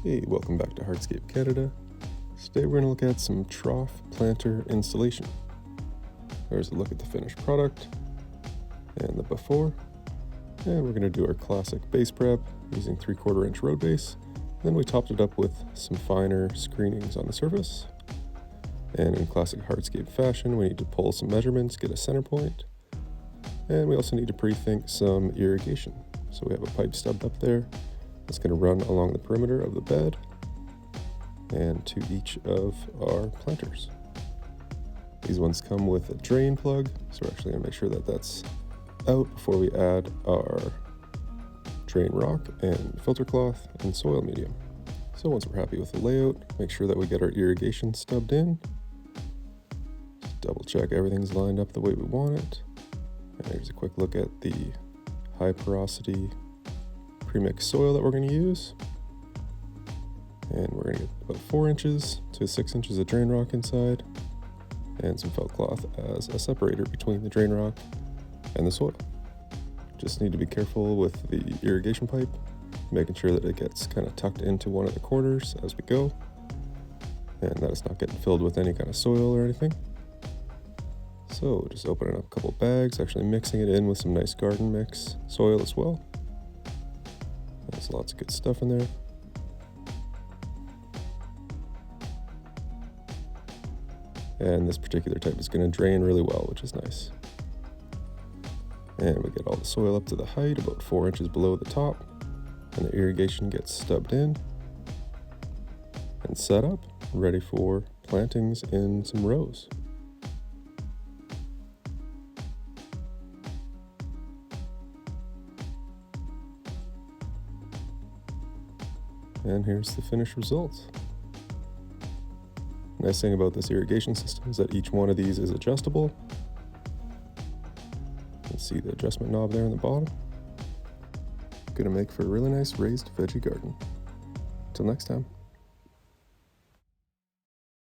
Hey, welcome back to Hardscape Canada. Today we're going to look at some trough planter installation. There's a look at the finished product and the before. And we're going to do our classic base prep using 3/4 inch road base. Then we topped it up with some finer screenings on the surface. And in classic hardscape fashion, we need to pull some measurements, get a center point. And we also need to pre-think some irrigation. So we have a pipe stubbed up there. It's going to run along the perimeter of the bed and to each of our planters. These ones come with a drain plug, so we're actually going to make sure that that's out before we add our drain rock and filter cloth and soil medium. So once we're happy with the layout, make sure that we get our irrigation stubbed in. Just double check everything's lined up the way we want it. And here's a quick look at the high porosity pre-mixed soil that we're going to use. And we're going to get about 4 inches to 6 inches of drain rock inside and some felt cloth as a separator between the drain rock and the soil. Just need to be careful with the irrigation pipe, making sure that it gets kind of tucked into one of the corners as we go and that it's not getting filled with any kind of soil or anything. So just opening up a couple bags, actually mixing it in with some nice garden mix soil as well. There's lots of good stuff in there. And this particular type is going to drain really well, which is nice. And we get all the soil up to the height, about 4 inches below the top. And the irrigation gets stubbed in and set up, ready for plantings in some rows. And here's the finished results. Nice thing about this irrigation system is that each one of these is adjustable. You can see the adjustment knob there in the bottom. Gonna make for a really nice raised veggie garden. Till next time.